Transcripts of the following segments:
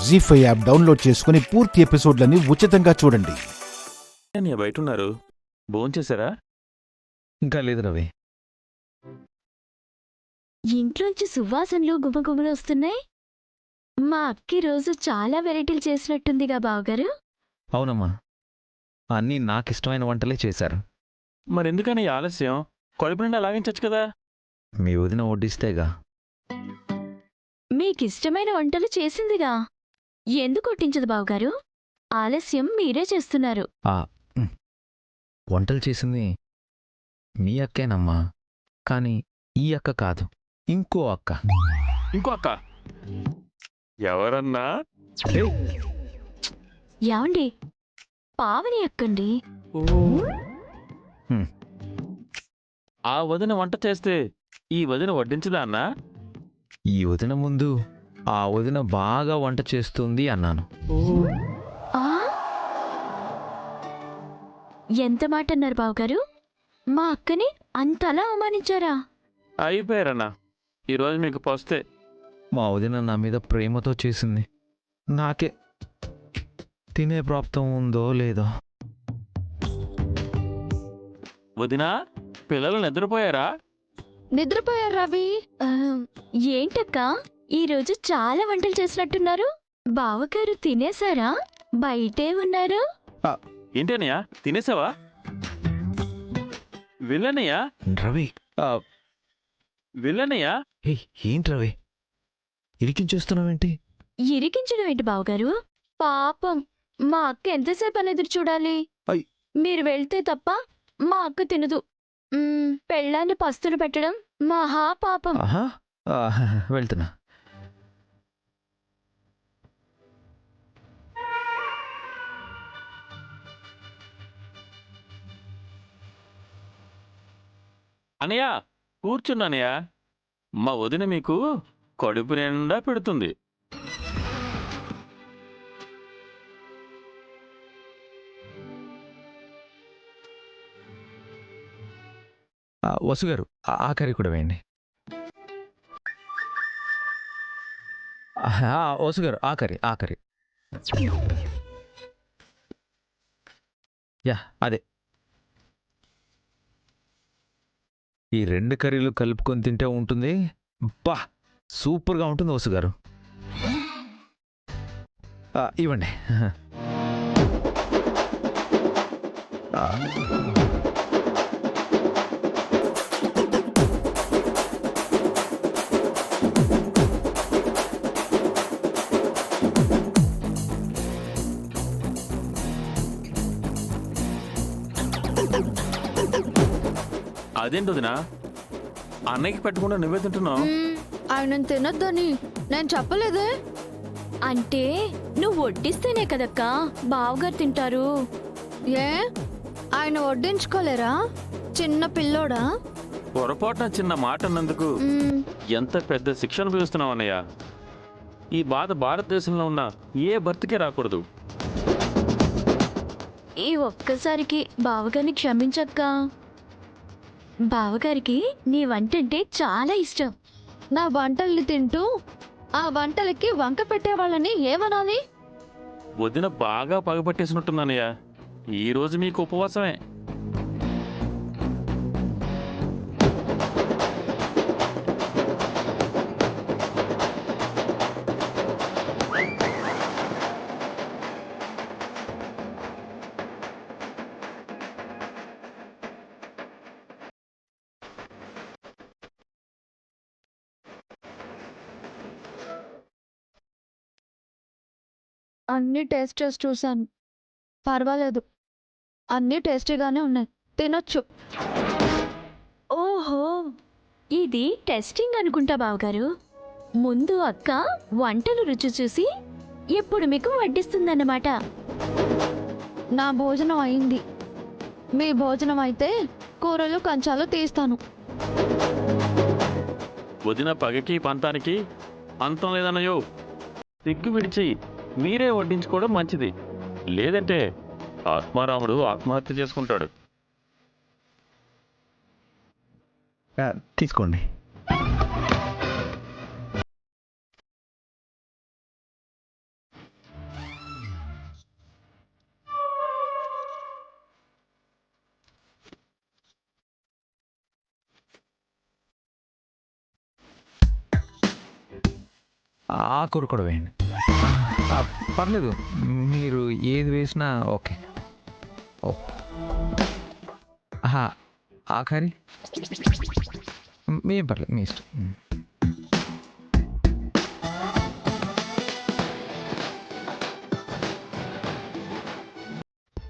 జీ5 app download చేసుకుని పూర్తి ఎపిసోడ్లని ఉచితంగా చూడండి. బయట ఉన్నారు, భోంచేశారా? ఇంకా లేదు రవి. ఇంట్లోంచి సువాసనలు గుమగుమలు వస్తున్నాయి. మా అక్కి రోజు చాలా వెరైటీలు చేసినట్టుందిగా బావగారు. అవునమ్మా, అన్నీ నాకిష్టమైన వంటలే చేశారు. మరెందుకని ఆలస్యం? కడుపు నిండా లాగించచ్చు కదా. మీ వదిన వడ్డిస్తేగా. మీకిష్టమైన వంటలు చేసిందిగా, ఎందుకు కొట్టించదు బావగారు? ఆలస్యం మీరే చేస్తున్నారు. వంటలు చేసింది మీ అక్కేనమ్మా, కానీ ఈ అక్క కాదు, ఇంకో అక్క. ఇంకో అక్క ఎవరన్నా? యాండి, పావని అక్కండి. ఆ వదిన వంట చేస్తే ఈ వదిన వడ్డించదా అన్నా? ఈ వదిన ముందు ఆ వదిన బాగా వంట చేస్తుంది అన్నాను. ఆ? ఎంత మాట అన్నారు బావగారు? మా అక్కని అంతలా అవమానించారా? అయిపోయారన్నా, ఈరోజు మీకు పోస్తే. మా వదిన నా మీద ప్రేమతో చేసింది. నాకే తినే ప్రాప్తం ఉందో లేదో. వదినా, పిల్లలు నిద్రపోయారా? నిద్రపోయారు రవి. ఏంటక్క, ఈరోజు చాలా వంటలు చేసినట్టున్నారు. బావగారు తినేశారా? బయటే ఉన్నారు. ఏంటనయ్యా, తినేసావా? వెళ్ళనయ్యా, రవి, వెళ్ళనయ్యా. ఏంటి రవి, ఇరికించేస్తున్నావేంటి? ఇరికించడం ఏంటి బావగారు? పాపం, మా అక్క ఎంతసేపు అని ఎదురు చూడాలి? అయ్. మీరు వెళ్తే తప్ప మా అక్క తినదు. పెళ్ళాన్ని పస్తులు పెట్టడం మహా పాపం. వెళ్తున్నా. అనయ్య, కూర్చున్నానయ్యా. మా వదిన మీకు కడుపు నిండా పెడుతుంది. వసుగారు, ఆఖరి కూడా వేయండి. వసుగారు, ఆఖరి ఆఖరి. యా, అదే. ఈ రెండు కర్రీలు కలుపుకొని తింటే ఉంటుంది. బా, సూపర్గా ఉంటుంది వసుగారు. ఇవ్వండి. అదేంటి వదినా, అన్నయ్యకి పెట్టకుండా నువ్వే తింటున్నావు? ఆయన తినొద్దని నేను చెప్పలేదే. అంటే నువ్వు వడ్డిస్తేనే కదక్కా బావగారు తింటారు. ఏ, ఆయన వడ్డించుకోలేరా? చిన్న పిల్లోడా? పొరపాటున చిన్న మాట అన్నందుకు ఎంత పెద్ద శిక్ష అనుభవిస్తున్నావు అన్నయ్య. ఈ బాధ భారతదేశంలో ఉన్న ఏ భర్తకే రాకూడదు. ఈ ఒక్కసారికి బావగారిని క్షమించక్కా. బావగారికి నీ వంటంటే చాలా ఇష్టం. నా వంటల్ని తింటూ ఆ వంటలకి వంక పెట్టేవాళ్ళని ఏమనాలి? వదిన బాగా పగపట్టేసినట్టుందన్నయ్య. ఈరోజు మీకు ఉపవాసమే. అన్ని టేస్ట్ చేసి చూశాను, పర్వాలేదు, అన్నీ టేస్టీగానే ఉన్నాయి, తినొచ్చు. ఓహో, ఇది టెస్టింగ్ అనుకుంటా బావగారు. ముందు అక్క వంటలు రుచి చూసి ఇప్పుడు మీకు వడ్డిస్తుందన్నమాట. నా భోజనం అయింది, మీ భోజనం అయితే కూరలు కంచాలు తీస్తాను. వదిన పగకి పంతానికి అంతం లేదన్నయో. సిగ్గు విడిచి మీరే వడ్డించుకోవడం మంచిది. లేదంటే ఆత్మారాముడు ఆత్మహత్య చేసుకుంటాడు. తీసుకోండి. ఆకుకూర కూడా వేయండి. పర్లేదు, మీరు ఏది వేసినా ఓకే. ఓ ఆ కర్రీ మేం పర్లేదు, మీ ఇష్టం.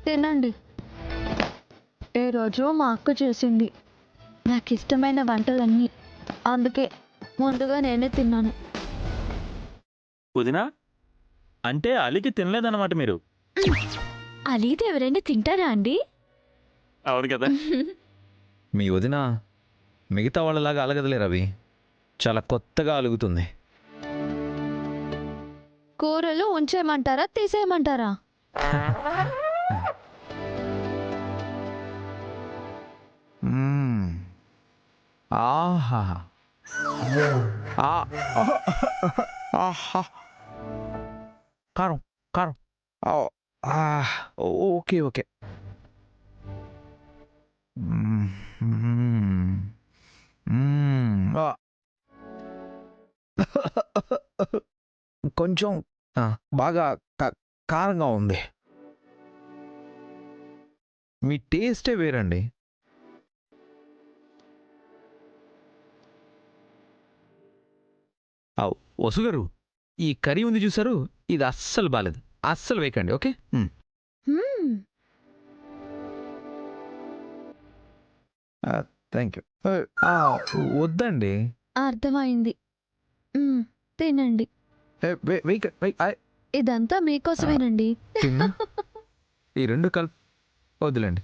తినండి. ఏ రోజు మా అక్క చేసింది నాకు ఇష్టమైన వంటలన్నీ, అందుకే ముందుగా నేనే తిన్నాను. వదినా అంటే అలికి తినలేదన్నమాట మీరు. అలీది ఎవరైనా తింటారా అండి? అవును కదా. మీ వదిన మిగతా వాళ్ళలాగా అలగదలే రవి, చాలా కొత్తగా అలుగుతుంది. కూరలు ఉంచేయమంటారా తీసేయమంటారా? ఆహా ఆహా, కారం కారం. Okay okay. కొంచెం బాగా కారంగా ఉంది. మీ టేస్టే వేరండి. వసుగారు, ఈ కర్రీ ఉంది చూసారు, ఇది అస్సలు బాలేదు, అస్సలు వేయకండి. ఓకే. మ్మ్. Thank you. వద్దండి. అర్థమైంది. తినండి. ఇదంతా మీకోసమేనండి. తిన్నా ఈ రెండు కలిపి వద్దులేండి.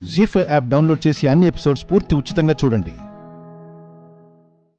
జీ5 యాప్ డౌన్లోడ్ చేసి అన్ని ఎపిసోడ్స్ పూర్తి ఉచితంగా చూడండి.